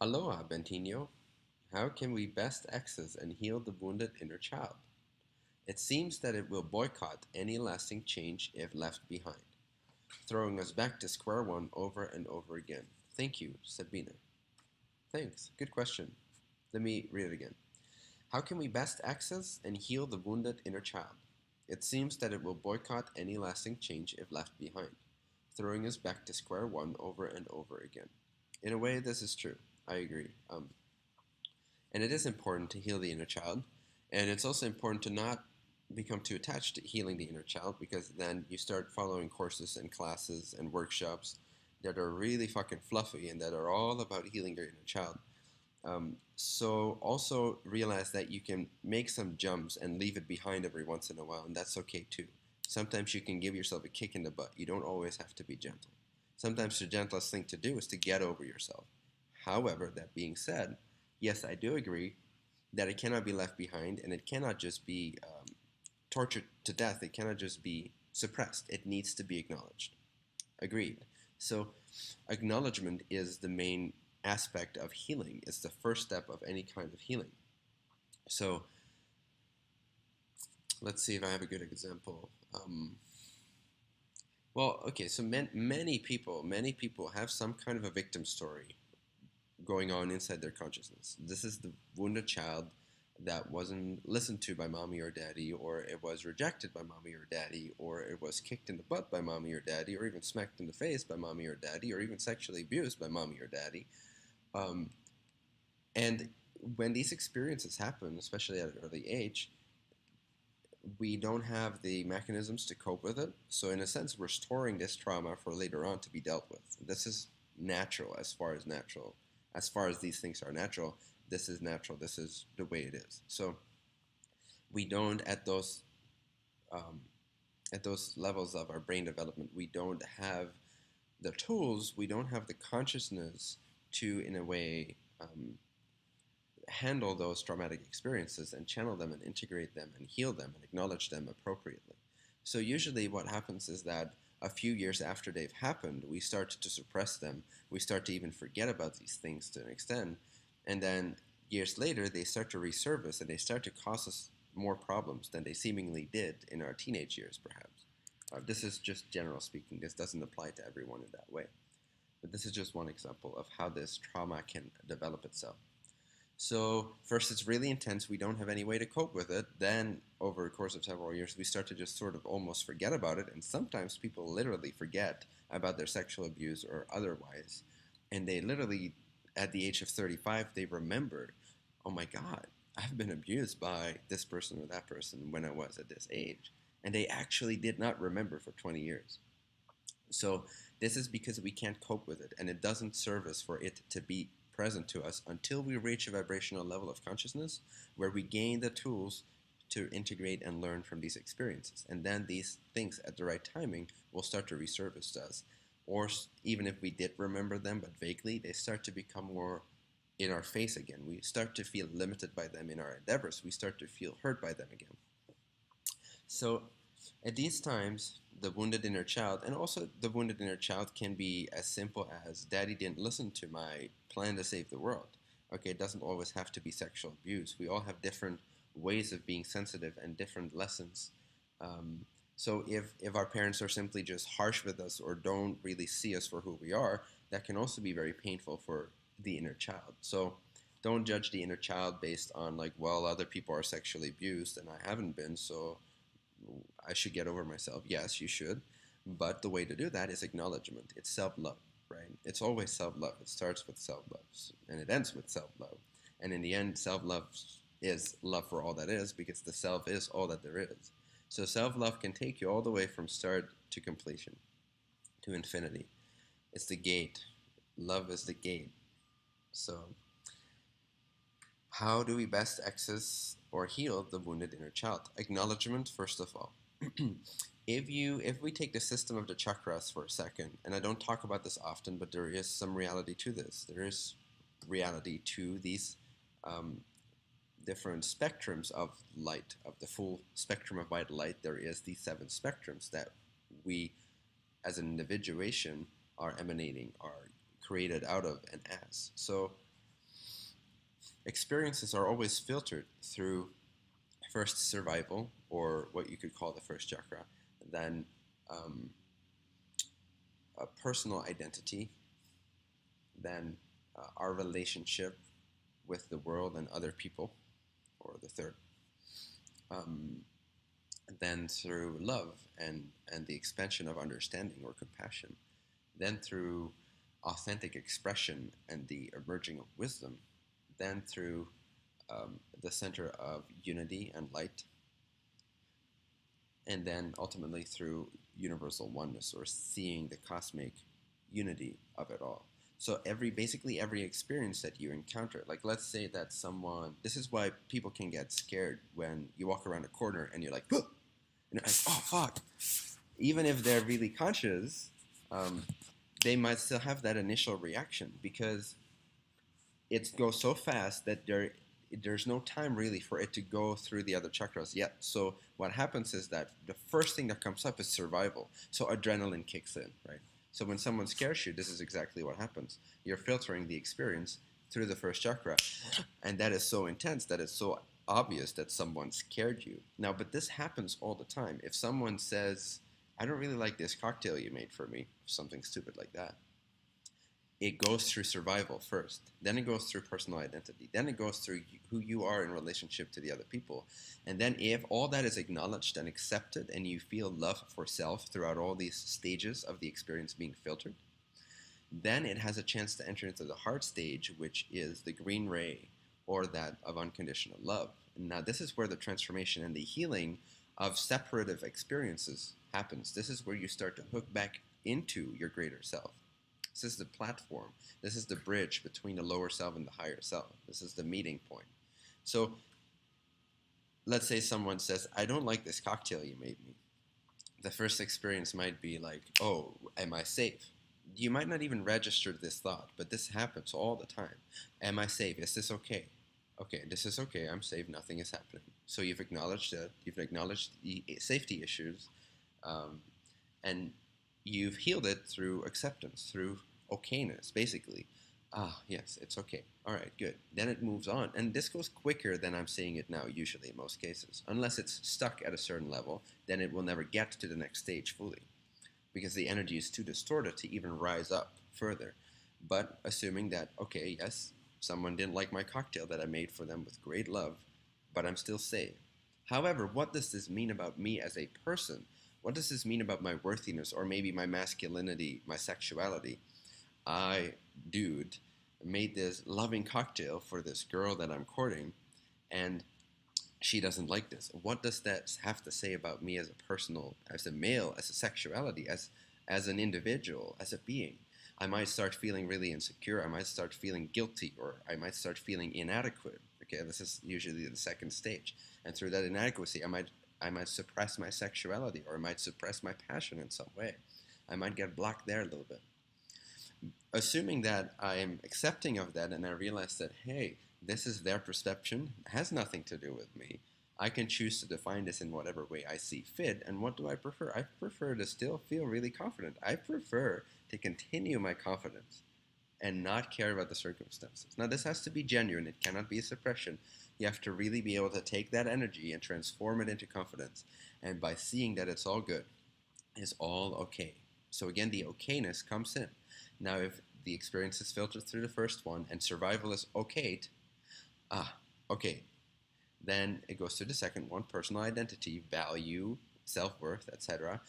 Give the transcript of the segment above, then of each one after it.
Aloha, Bentinho. How can we best access and heal the wounded inner child? It seems that it will boycott any lasting change if left behind, throwing us back to square one over and over again. Thank you, Sabina. Thanks. Good question. Let me read it again. How can we best access and heal the wounded inner child? It seems that it will boycott any lasting change if left behind, throwing us back to square one over and over again. In a way, this is true. I agree. And it is important to heal the inner child. And it's also important to not become too attached to healing the inner child, because then you start following courses and classes and workshops that are really fucking fluffy and that are all about healing your inner child. So also realize that you can make some jumps and leave it behind every once in a while, and that's okay too. Sometimes you can give yourself a kick in the butt. You don't always have to be gentle. Sometimes the gentlest thing to do is to get over yourself. However, that being said, yes, I do agree that it cannot be left behind, and it cannot just be tortured to death. It cannot just be suppressed. It needs to be acknowledged. Agreed. So acknowledgement is the main aspect of healing. It's the first step of any kind of healing. So let's see if I have a good example. Well, okay, so many people have some kind of a victim story going on inside their consciousness. This is the wounded child that wasn't listened to by mommy or daddy, or it was rejected by mommy or daddy, or it was kicked in the butt by mommy or daddy, or even smacked in the face by mommy or daddy, or even sexually abused by mommy or daddy. And when these experiences happen, especially at an early age, we don't have the mechanisms to cope with it. So in a sense, we're storing this trauma for later on to be dealt with. This is natural as far as these things are natural. This is natural. This is the way it is. So we don't at those levels of our brain development, we don't have the tools, we don't have the consciousness to, in a way, handle those traumatic experiences and channel them and integrate them and heal them and acknowledge them appropriately. So usually what happens is that a few years after they've happened, we start to suppress them. We start to even forget about these things to an extent. And then years later, they start to resurface and they start to cause us more problems than they seemingly did in our teenage years, perhaps. This is just general speaking. This doesn't apply to everyone in that way. But this is just one example of how this trauma can develop itself. So first, it's really intense. We don't have any way to cope with it. Then over the course of several years, we start to just sort of almost forget about it. And sometimes people literally forget about their sexual abuse or otherwise. And they literally, at the age of 35, they remembered, oh my God, I've been abused by this person or that person when I was at this age. And they actually did not remember for 20 years. So this is because we can't cope with it, and it doesn't serve us for it to be present to us until we reach a vibrational level of consciousness where we gain the tools to integrate and learn from these experiences. And then these things at the right timing will start to resurface to us. Or even if we did remember them, but vaguely, they start to become more in our face again. We start to feel limited by them in our endeavors. We start to feel hurt by them again. So at these times, the wounded inner child, and also the wounded inner child can be as simple as, daddy didn't listen to my plan to save the world. Okay, it doesn't always have to be sexual abuse. We all have different ways of being sensitive and different lessons. So if our parents are simply just harsh with us or don't really see us for who we are, that can also be very painful for the inner child. So don't judge the inner child based on like, well, other people are sexually abused and I haven't been, so I should get over myself. Yes, you should. But the way to do that is acknowledgement. It's self-love, right? It's always self-love. It starts with self-love and it ends with self-love. And in the end, self-love is love for all that is, because the self is all that there is. So self-love can take you all the way from start to completion, to infinity. It's the gate. Love is the gate. So how do we best access or heal the wounded inner child? Acknowledgement, first of all. If we take the system of the chakras for a second, and I don't talk about this often, but there is some reality to this. There is reality to these different spectrums of light, of the full spectrum of white light. There is these 7 spectrums that we, as an individuation, are emanating, are created out of and as. So experiences are always filtered through first survival, or what you could call the first chakra, then um, a personal identity, then our relationship with the world and other people, or the third, um, then through love and the expansion of understanding or compassion, then through authentic expression and the emerging of wisdom, then through the center of unity and light, and then ultimately through universal oneness, or seeing the cosmic unity of it all. So basically every experience that you encounter, like let's say that someone, this is why people can get scared when you walk around a corner and you're like, "Huh!" And you're like, oh fuck. Even if they're really conscious, um, they might still have that initial reaction, because it goes so fast that there's no time really for it to go through the other chakras yet. So what happens is that the first thing that comes up is survival. So adrenaline kicks in, right? So when someone scares you, this is exactly what happens. You're filtering the experience through the first chakra, and that is so intense that it's so obvious that someone scared you. Now, but this happens all the time. If someone says, I don't really like this cocktail you made for me, something stupid like that, it goes through survival first, then it goes through personal identity, then it goes through who you are in relationship to the other people. And then if all that is acknowledged and accepted, and you feel love for self throughout all these stages of the experience being filtered, then it has a chance to enter into the heart stage, which is the green ray, or that of unconditional love. Now this is where the transformation and the healing of separative experiences happens. This is where you start to hook back into your greater self. This is the platform. This is the bridge between the lower self and the higher self. This is the meeting point. So let's say someone says, I don't like this cocktail you made me. The first experience might be like, oh, am I safe? You might not even register this thought, but this happens all the time. Am I safe? Is this okay? Okay, this is okay. I'm safe. Nothing is happening. So you've acknowledged it. You've acknowledged the safety issues, and you've healed it through acceptance, through okayness, basically. Ah, yes, it's okay. All right, good. Then it moves on. And this goes quicker than I'm saying it now, usually, in most cases. Unless it's stuck at a certain level, then it will never get to the next stage fully, because the energy is too distorted to even rise up further. But assuming that, okay, yes, someone didn't like my cocktail that I made for them with great love, but I'm still safe. However, what does this mean about me as a person? What does this mean about my worthiness, or maybe my masculinity, my sexuality? I, dude, made this loving cocktail for this girl that I'm courting, and she doesn't like this. What does that have to say about me as a personal, as a male, as a sexuality, as an individual, as a being? I might start feeling really insecure. I might start feeling guilty, or I might start feeling inadequate. Okay, this is usually the second stage. And through that inadequacy, I might suppress my sexuality, or I might suppress my passion in some way. I might get blocked there a little bit. Assuming that I am accepting of that, and I realize that, hey, this is their perception, it has nothing to do with me. I can choose to define this in whatever way I see fit. And what do I prefer? I prefer to still feel really confident. I prefer to continue my confidence and not care about the circumstances. Now, this has to be genuine. It cannot be a suppression. You have to really be able to take that energy and transform it into confidence. And by seeing that it's all good, it's all okay. So again, the okayness comes in. Now, if the experience is filtered through the first one and survival is okayed, okay, then it goes to the second one, personal identity, value, self-worth, etc.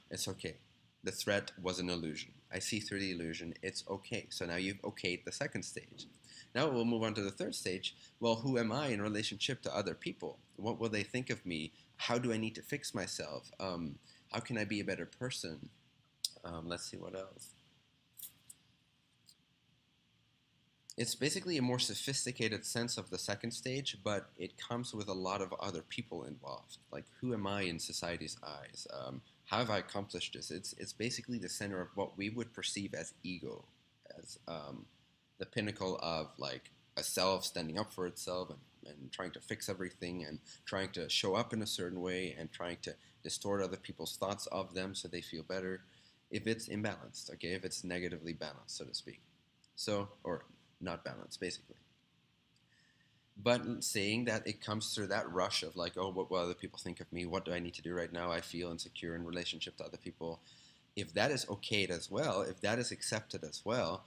It's okay. The threat was an illusion. I see through the illusion. It's okay. So now you've okayed the second stage. Now we'll move on to the third stage. Well, who am I in relationship to other people? What will they think of me? How do I need to fix myself? How can I be a better person? Let's see what else. It's basically a more sophisticated sense of the second stage, but it comes with a lot of other people involved. Like, who am I in society's eyes? How have I accomplished this? It's basically the center of what we would perceive as ego, as the pinnacle of like a self standing up for itself and trying to fix everything and trying to show up in a certain way and trying to distort other people's thoughts of them so they feel better. If it's imbalanced, okay, if it's negatively balanced, so to speak. So, or not balance, basically. But saying that, it comes through that rush of like, oh, what will other people think of me? What do I need to do right now? I feel insecure in relationship to other people. If that is okayed as well, if that is accepted as well,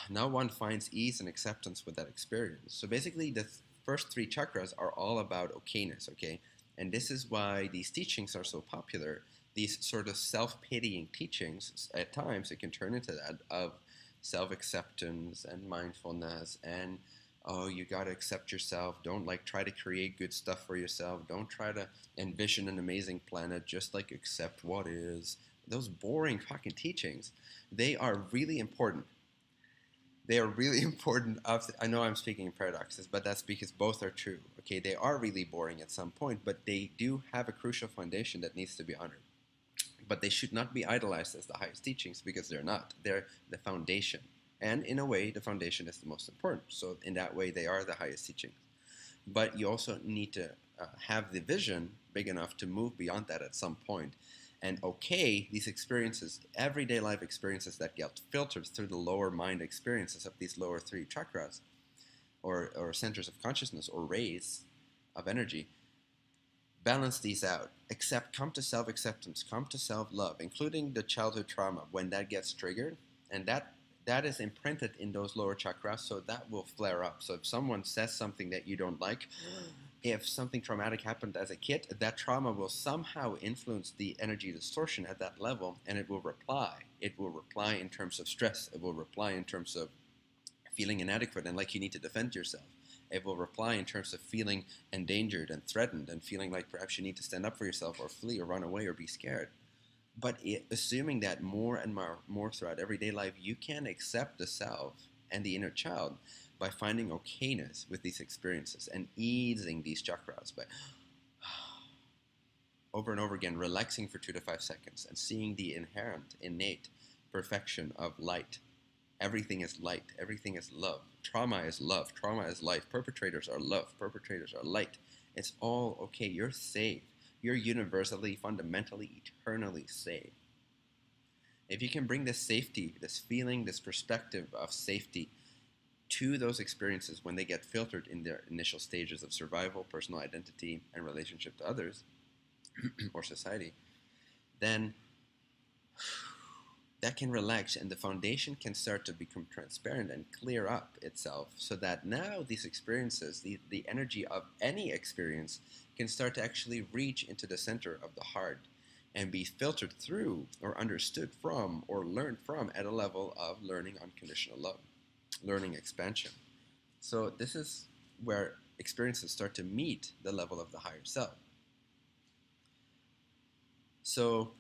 now one finds ease and acceptance with that experience. So basically, the first three chakras are all about okayness, okay? And this is why these teachings are so popular. These sort of self-pitying teachings, at times, it can turn into that, of self-acceptance and mindfulness and, oh, you got to accept yourself. Don't like try to create good stuff for yourself. Don't try to envision an amazing planet. Just like accept what is. Those boring fucking teachings, they are really important. They are really important. I know I'm speaking in paradoxes, but that's because both are true. Okay, they are really boring at some point, but they do have a crucial foundation that needs to be honored. But they should not be idolized as the highest teachings, because they're not. They're the foundation. And in a way, the foundation is the most important. So in that way, they are the highest teachings. But you also need to have the vision big enough to move beyond that at some point. And okay, these experiences, everyday life experiences that get filtered through the lower mind experiences of these lower three chakras, or centers of consciousness, or rays of energy, balance these out. Come to self-acceptance, come to self-love, including the childhood trauma when that gets triggered. And that is imprinted in those lower chakras, so that will flare up. So if someone says something that you don't like, if something traumatic happened as a kid, that trauma will somehow influence the energy distortion at that level, and it will reply. It will reply in terms of stress. It will reply in terms of feeling inadequate and like you need to defend yourself. It will reply in terms of feeling endangered and threatened and feeling like perhaps you need to stand up for yourself or flee or run away or be scared. But assuming that more and more throughout everyday life, you can accept the self and the inner child by finding okayness with these experiences and easing these chakras by over and over again, relaxing for 2 to 5 seconds and seeing the inherent, innate perfection of light. Everything is light. Everything is love. Trauma is love. Trauma is light. Perpetrators are love. Perpetrators are light. It's all okay. You're safe. You're universally, fundamentally, eternally safe. If you can bring this safety, this feeling, this perspective of safety to those experiences when they get filtered in their initial stages of survival, personal identity, and relationship to others or society, then that can relax and the foundation can start to become transparent and clear up itself, so that now these experiences, the energy of any experience, can start to actually reach into the center of the heart and be filtered through or understood from or learned from at a level of learning unconditional love, learning expansion. So this is where experiences start to meet the level of the higher self. So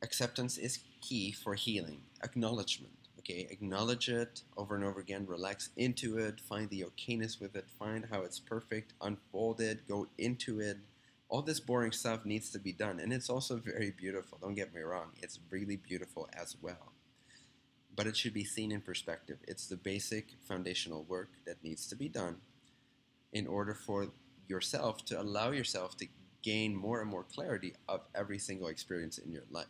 acceptance is key for healing. Acknowledgement. Okay, acknowledge it over and over again, relax into it, find the okayness with it, find how it's perfect, unfold it, go into it. All this boring stuff needs to be done, and it's also very beautiful, don't get me wrong, it's really beautiful as well. But it should be seen in perspective. It's the basic foundational work that needs to be done in order for yourself to allow yourself to gain more and more clarity of every single experience in your life.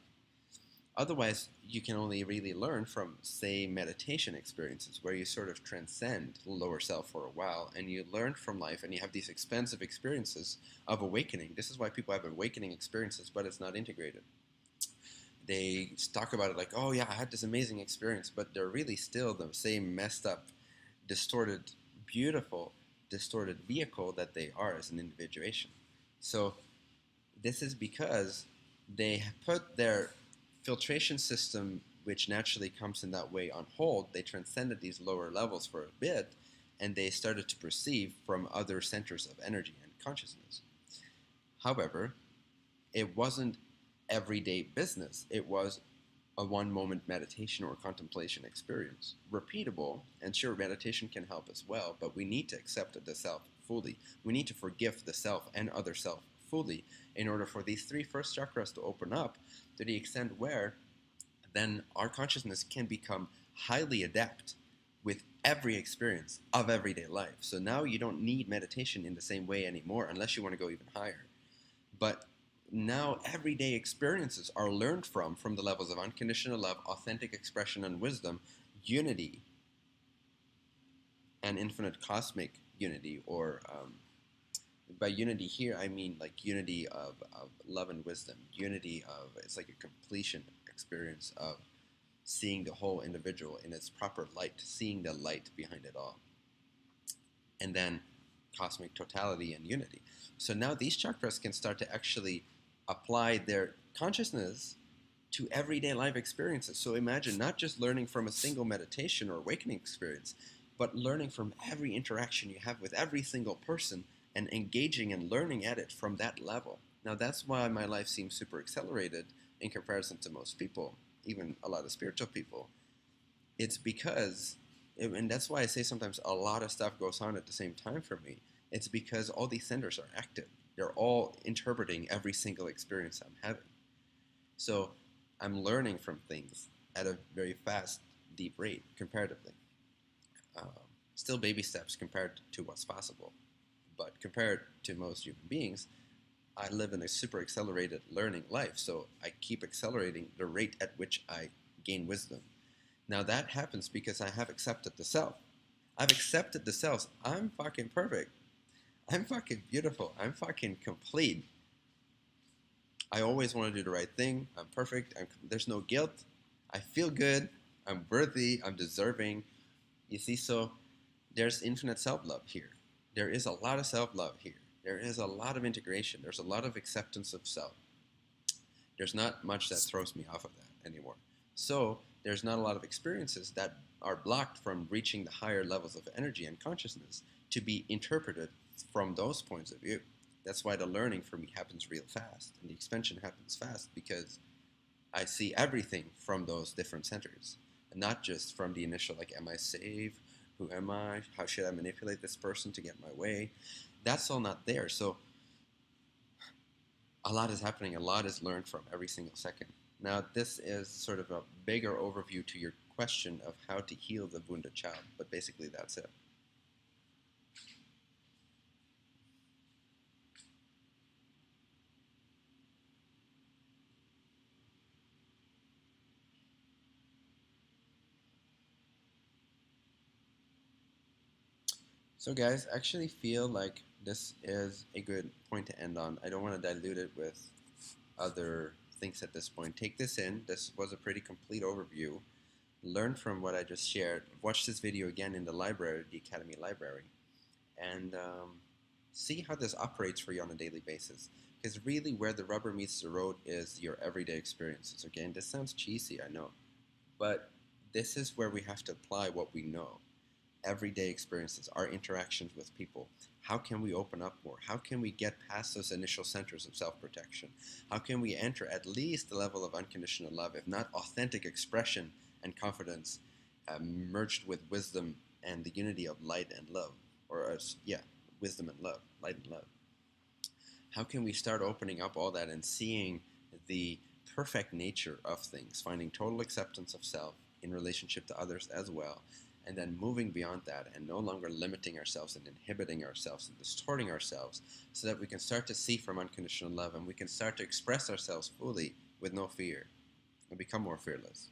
Otherwise, you can only really learn from, say, meditation experiences where you sort of transcend the lower self for a while and you learn from life and you have these expansive experiences of awakening. This is why people have awakening experiences, but it's not integrated. They talk about it like, oh yeah, I had this amazing experience, but they're really still the same messed up, distorted, beautiful, distorted vehicle that they are as an individuation. So this is because they put their filtration system, which naturally comes in that way, on hold. They transcended these lower levels for a bit, and they started to perceive from other centers of energy and consciousness. However, it wasn't everyday business. It was a one-moment meditation or contemplation experience. Repeatable, and sure, meditation can help as well, but we need to accept the self fully. We need to forgive the self and other self fully in order for these three first chakras to open up to the extent where then our consciousness can become highly adept with every experience of everyday life. So now you don't need meditation in the same way anymore unless you want to go even higher. But now everyday experiences are learned from the levels of unconditional love, authentic expression and wisdom, unity, and infinite cosmic unity, or by unity here I mean like unity of love and wisdom, unity of, it's like a completion experience of seeing the whole individual in its proper light, seeing the light behind it all, and then cosmic totality and unity. So now these chakras can start to actually apply their consciousness to everyday life experiences. So imagine not just learning from a single meditation or awakening experience, but learning from every interaction you have with every single person and engaging and learning at it from that level. Now that's why my life seems super accelerated in comparison to most people, even a lot of spiritual people. It's because, and that's why I say sometimes a lot of stuff goes on at the same time for me. It's because all these centers are active. They're all interpreting every single experience I'm having. So I'm learning from things at a very fast, deep rate, comparatively. Still baby steps compared to what's possible. But compared to most human beings, I live in a super accelerated learning life. So I keep accelerating the rate at which I gain wisdom. Now that happens because I have accepted the self. I've accepted the self. I'm fucking perfect. I'm fucking beautiful. I'm fucking complete. I always want to do the right thing. I'm perfect. There's no guilt. I feel good. I'm worthy. I'm deserving. You see, so there's infinite self-love here. There is a lot of self-love here. There is a lot of integration. There's a lot of acceptance of self. There's not much that throws me off of that anymore. So there's not a lot of experiences that are blocked from reaching the higher levels of energy and consciousness to be interpreted from those points of view. That's why the learning for me happens real fast, and the expansion happens fast, because I see everything from those different centers, and not just from the initial, like, am I safe? Who am I? How should I manipulate this person to get my way? That's all not there. So a lot is happening. A lot is learned from every single second. Now, this is sort of a bigger overview to your question of how to heal the wounded child, but basically that's it. So guys, I actually feel like this is a good point to end on. I don't want to dilute it with other things at this point. Take this in. This was a pretty complete overview. Learn from what I just shared. Watch this video again in the library, the Academy library, and see how this operates for you on a daily basis. Because really where the rubber meets the road is your everyday experiences. Okay, and this sounds cheesy, I know, but this is where we have to apply what we know. Everyday experiences, our interactions with people. How can we open up more? How can we get past those initial centers of self-protection? How can we enter at least the level of unconditional love, if not authentic expression and confidence, merged with wisdom and the unity of light and love? Or, wisdom and love, light and love. How can we start opening up all that and seeing the perfect nature of things, finding total acceptance of self in relationship to others as well, and then moving beyond that and no longer limiting ourselves and inhibiting ourselves and distorting ourselves, so that we can start to see from unconditional love and we can start to express ourselves fully with no fear and become more fearless.